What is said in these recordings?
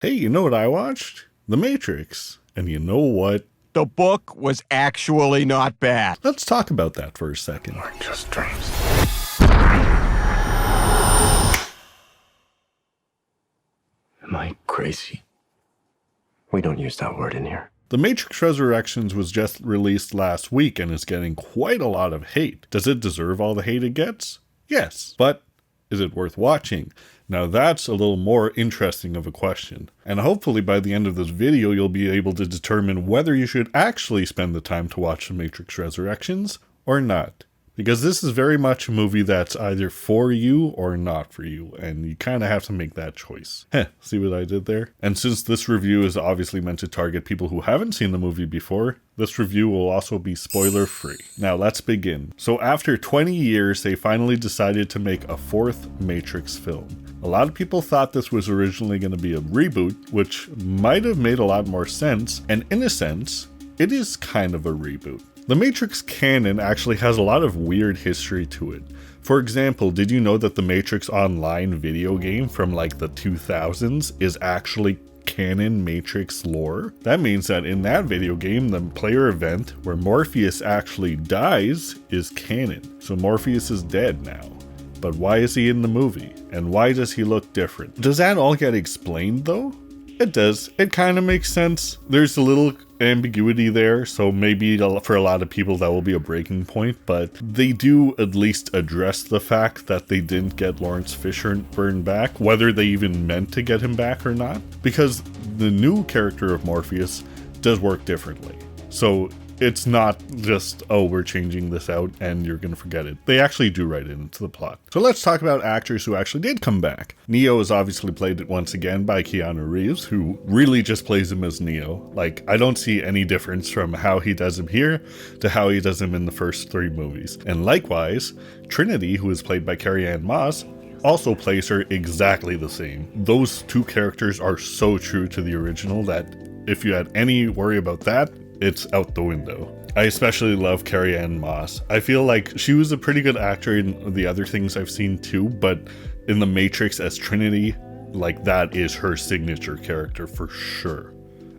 Hey, you know what I watched? The Matrix. And you know what? The book was actually not bad. Let's talk about that for a second. Or just dreams. Am I crazy? We don't use that word in here. The Matrix Resurrections was just released last week and is getting quite a lot of hate. Does it deserve all the hate it gets? Yes. But is it worth watching? Now that's a little more interesting of a question. And hopefully by the end of this video you'll be able to determine whether you should actually spend the time to watch The Matrix Resurrections or not. Because this is very much a movie that's either for you or not for you, and you kind of have to make that choice. See what I did there? And since this review is obviously meant to target people who haven't seen the movie before, this review will also be spoiler free. Now let's begin. So after 20 years, they finally decided to make a fourth Matrix film. A lot of people thought this was originally going to be a reboot, which might have made a lot more sense, and in a sense, it is kind of a reboot. The Matrix canon actually has a lot of weird history to it. For example, did you know that the Matrix Online video game from like the 2000s is actually canon Matrix lore? That means that in that video game, the player event where Morpheus actually dies is canon. So Morpheus is dead now. But why is he in the movie? And why does he look different? Does that all get explained though? It does. It kind of makes sense. There's a little ambiguity there, so maybe for a lot of people that will be a breaking point, but they do at least address the fact that they didn't get Lawrence Fishburne back, whether they even meant to get him back or not, because the new character of Morpheus does work differently. So it's not just, oh, we're changing this out and you're going to forget it. They actually do write it into the plot. So let's talk about actors who actually did come back. Neo is obviously played once again by Keanu Reeves, who really just plays him as Neo. Like, I don't see any difference from how he does him here to how he does him in the first three movies. And likewise, Trinity, who is played by Carrie-Anne Moss, also plays her exactly the same. Those two characters are so true to the original that if you had any worry about that, it's out the window. I especially love Carrie-Anne Moss. I feel like she was a pretty good actor in the other things I've seen too, but in The Matrix as Trinity, like that is her signature character for sure.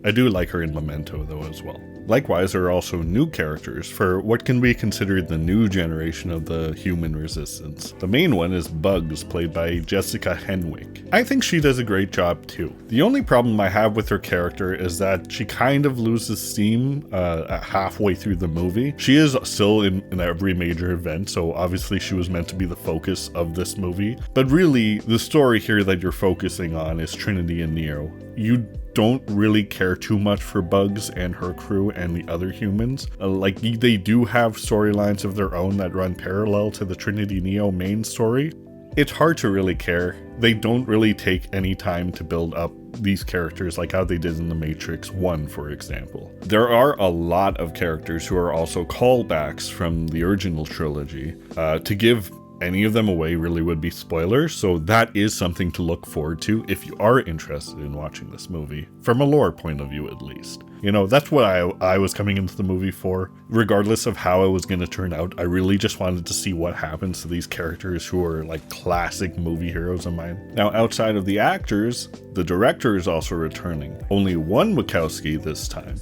I do like her in Memento though as well. Likewise, there are also new characters for what can be considered the new generation of the human resistance. The main one is Bugs, played by Jessica Henwick. I think she does a great job too. The only problem I have with her character is that she kind of loses steam halfway through the movie. She is still in every major event, so obviously she was meant to be the focus of this movie. But really, the story here that you're focusing on is Trinity and Neo. You don't really care too much for Bugs and her crew and the other humans. Like, they do have storylines of their own that run parallel to the Trinity Neo main story. It's hard to really care. They don't really take any time to build up these characters like how they did in The Matrix 1, for example. There are a lot of characters who are also callbacks from the original trilogy. To give any of them away really would be spoilers, so that is something to look forward to if you are interested in watching this movie, from a lore point of view at least. You know, that's what I was coming into the movie for. Regardless of how it was going to turn out, I really just wanted to see what happens to these characters who are like classic movie heroes of mine. Now, outside of the actors, the director is also returning. Only one Wachowski this time.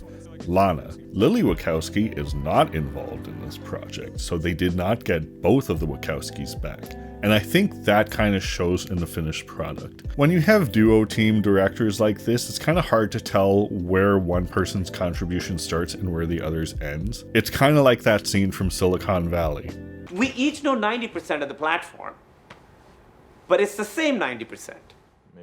Lana. Lily Wachowski is not involved in this project, so they did not get both of the Wachowskis back. And I think that kind of shows in the finished product. When you have duo team directors like this, it's kind of hard to tell where one person's contribution starts and where the other's ends. It's kind of like that scene from Silicon Valley. We each know 90% of the platform, but it's the same 90%.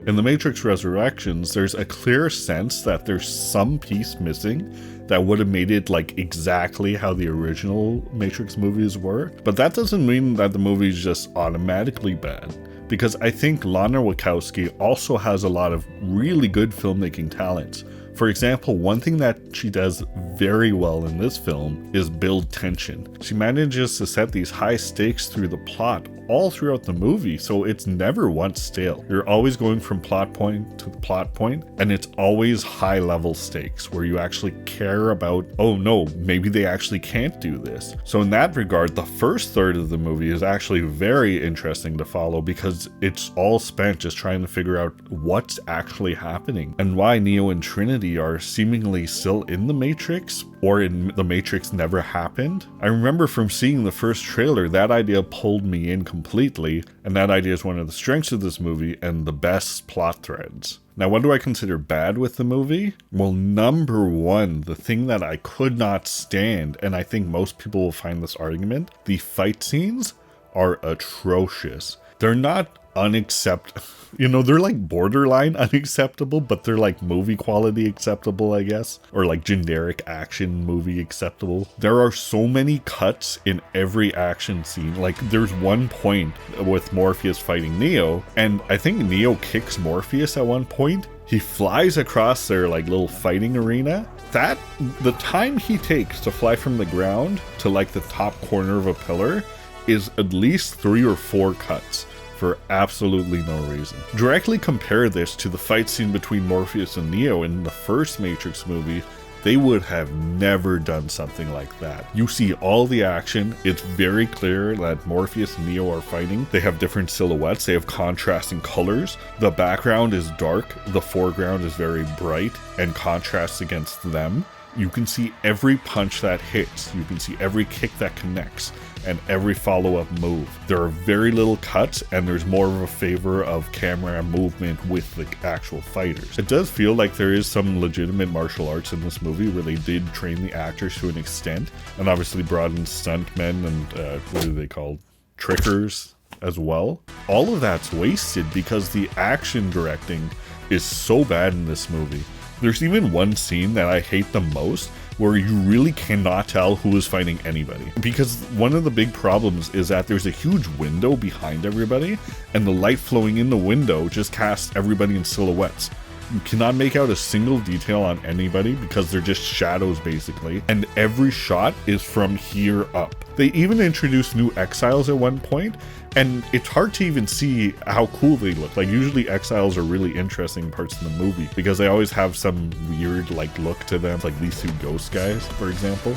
In The Matrix Resurrections, there's a clear sense that there's some piece missing that would have made it like exactly how the original Matrix movies were. But that doesn't mean that the movie's just automatically bad, because I think Lana Wachowski also has a lot of really good filmmaking talents. For example, one thing that she does very well in this film is build tension. She manages to set these high stakes through the plot all throughout the movie, so it's never once stale. You're always going from plot point to plot point, and it's always high level stakes where you actually care about, oh no, maybe they actually can't do this. So in that regard, the first third of the movie is actually very interesting to follow because it's all spent just trying to figure out what's actually happening and why Neo and Trinity are seemingly still in the Matrix, or in the Matrix never happened. I remember from seeing the first trailer, that idea pulled me in completely, and that idea is one of the strengths of this movie and the best plot threads. Now, what do I consider bad with the movie? Well, number one, the thing that I could not stand, and I think most people will find this argument, the fight scenes are atrocious. They're not unacceptable. You know, they're like borderline unacceptable, but they're like movie quality acceptable, I guess. Or like generic action movie acceptable. There are so many cuts in every action scene. Like there's one point with Morpheus fighting Neo, and I think Neo kicks Morpheus at one point. He flies across their like little fighting arena. That, the time he takes to fly from the ground to like the top corner of a pillar is at least 3 or 4 cuts for absolutely no reason. Directly compare this to the fight scene between Morpheus and Neo in the first Matrix movie. They would have never done something like that. You see all the action. It's very clear that Morpheus and Neo are fighting. They have different silhouettes. They have contrasting colors. The background is dark. The foreground is very bright and contrasts against them. You can see every punch that hits. You can see every kick that connects and every follow-up move. There are very little cuts, and there's more of a favor of camera movement with the actual fighters. It does feel like there is some legitimate martial arts in this movie where they did train the actors to an extent, and obviously brought in stuntmen and what are they called? Trickers as well. All of that's wasted because the action directing is so bad in this movie. There's even one scene that I hate the most where you really cannot tell who is fighting anybody. Because one of the big problems is that there's a huge window behind everybody, and the light flowing in the window just casts everybody in silhouettes. You cannot make out a single detail on anybody because they're just shadows basically, and every shot is from here up. They even introduced new exiles at one point, and it's hard to even see how cool they look. Like usually exiles are really interesting parts of the movie because they always have some weird like look to them, like these 2 ghost guys, for example.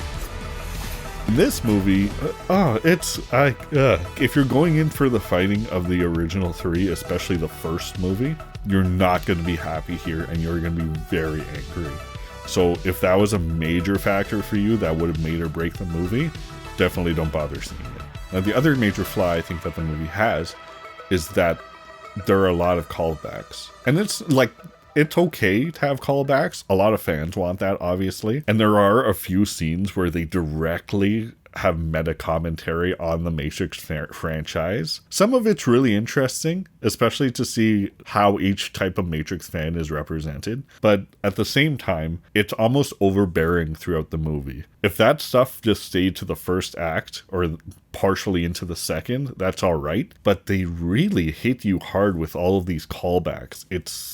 In this movie, if you're going in for the fighting of the original 3, especially the first movie, you're not going to be happy here and you're going to be very angry. So if that was a major factor for you that would have made or break the movie, definitely don't bother seeing it. Now, the other major flaw I think that the movie has is that there are a lot of callbacks. And it's like, it's okay to have callbacks. A lot of fans want that, obviously. And there are a few scenes where they directly have meta commentary on the Matrix franchise. Some of it's really interesting, especially to see how each type of Matrix fan is represented. But at the same time, it's almost overbearing throughout the movie. If that stuff just stayed to the first act or partially into the second, that's all right. But they really hit you hard with all of these callbacks.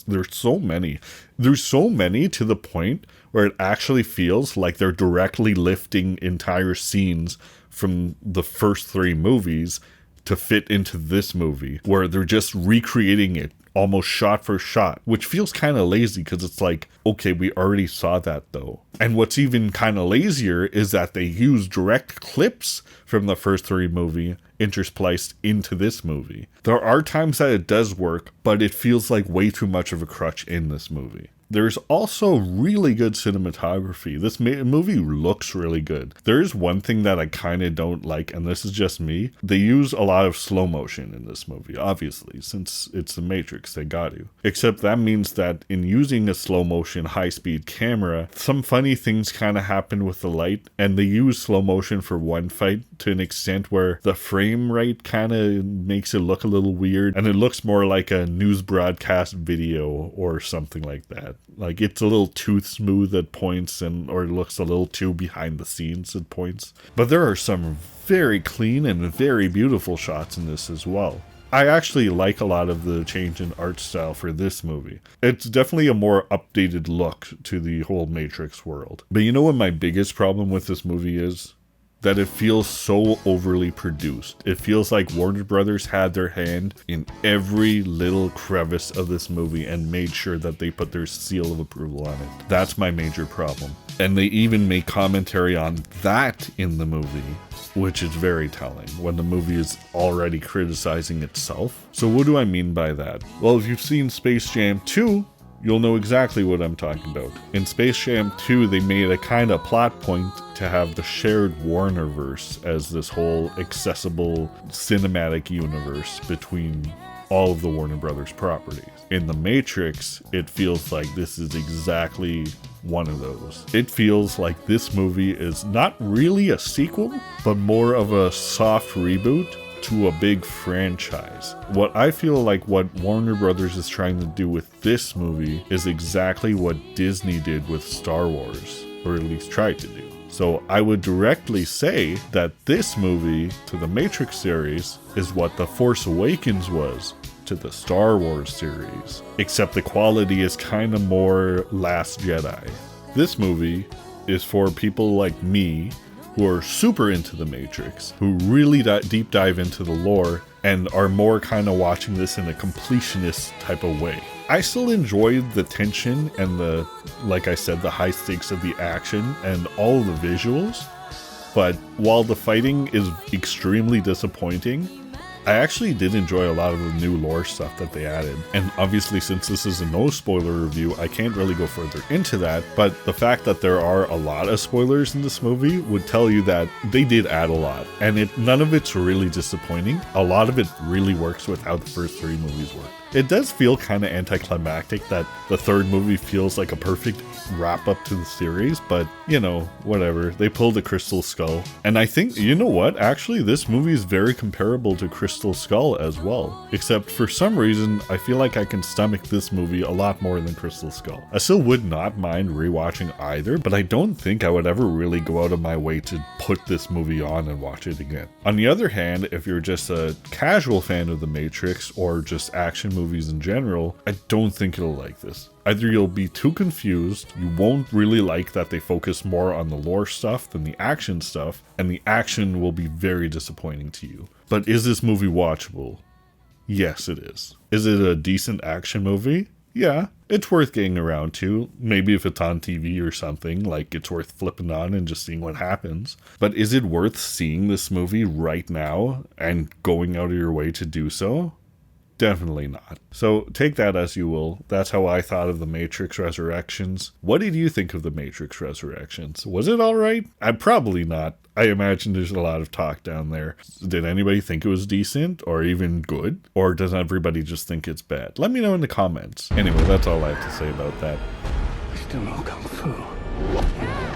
There's so many. There's so many to the point where it actually feels like they're directly lifting entire scenes from the first 3 movies to fit into this movie, where they're just recreating it almost shot for shot, which feels kind of lazy because it's like, okay, we already saw that though. And what's even kind of lazier is that they use direct clips from the first 3 movies interspliced into this movie. There are times that it does work, but it feels like way too much of a crutch in this movie. There's also really good cinematography. This movie looks really good. There is one thing that I kind of don't like, and this is just me. They use a lot of slow motion in this movie, obviously, since it's the Matrix, they got to. Except that means that in using a slow motion, high-speed camera, some funny things kind of happen with the light, and they use slow motion for one fight to an extent where the frame rate kind of makes it look a little weird, and it looks more like a news broadcast video or something like that. Like it's a little too smooth at points, or it looks a little too behind the scenes at points. But there are some very clean and very beautiful shots in this as well. I actually like a lot of the change in art style for this movie. It's definitely a more updated look to the whole Matrix world. But you know what my biggest problem with this movie is? That it feels so overly produced. It feels like Warner Brothers had their hand in every little crevice of this movie and made sure that they put their seal of approval on it. That's my major problem. And they even make commentary on that in the movie, which is very telling when the movie is already criticizing itself. So what do I mean by that? Well, if you've seen Space Jam 2, you'll know exactly what I'm talking about. In Space Jam 2, they made a kind of plot point to have the shared Warnerverse as this whole accessible cinematic universe between all of the Warner Brothers properties. In The Matrix, it feels like this is exactly one of those. It feels like this movie is not really a sequel, but more of a soft reboot to a big franchise. What I feel like what Warner Brothers is trying to do with this movie is exactly what Disney did with Star Wars, or at least tried to do. So I would directly say that this movie to the Matrix series is what The Force Awakens was to the Star Wars series, except the quality is kind of more Last Jedi. This movie is for people like me who are super into the Matrix, who really deep dive into the lore and are more kind of watching this in a completionist type of way. I still enjoyed the tension and the, like I said, the high stakes of the action and all of the visuals, but while the fighting is extremely disappointing, I actually did enjoy a lot of the new lore stuff that they added. And obviously, since this is a no spoiler review, I can't really go further into that. But the fact that there are a lot of spoilers in this movie would tell you that they did add a lot. And none of it's really disappointing. A lot of it really works with how the first three movies work. It does feel kind of anticlimactic that the third movie feels like a perfect wrap up to the series, but you know, whatever. They pulled a Crystal Skull. And I think, you know what? Actually, this movie is very comparable to Crystal Skull as well. Except for some reason, I feel like I can stomach this movie a lot more than Crystal Skull. I still would not mind rewatching either, but I don't think I would ever really go out of my way to put this movie on and watch it again. On the other hand, if you're just a casual fan of The Matrix or just action movies in general, I don't think you'll like this. Either you'll be too confused, you won't really like that they focus more on the lore stuff than the action stuff, and the action will be very disappointing to you. But is this movie watchable? Yes, it is. Is it a decent action movie? Yeah, it's worth getting around to. Maybe if it's on TV or something, like it's worth flipping on and just seeing what happens. But is it worth seeing this movie right now and going out of your way to do so? Definitely not. So take that as you will. That's how I thought of The Matrix Resurrections. What did you think of The Matrix Resurrections? Was it alright? Probably not. I imagine there's a lot of talk down there. Did anybody think it was decent or even good? Or does everybody just think it's bad? Let me know in the comments. Anyway, that's all I have to say about that. I still know Kung Fu.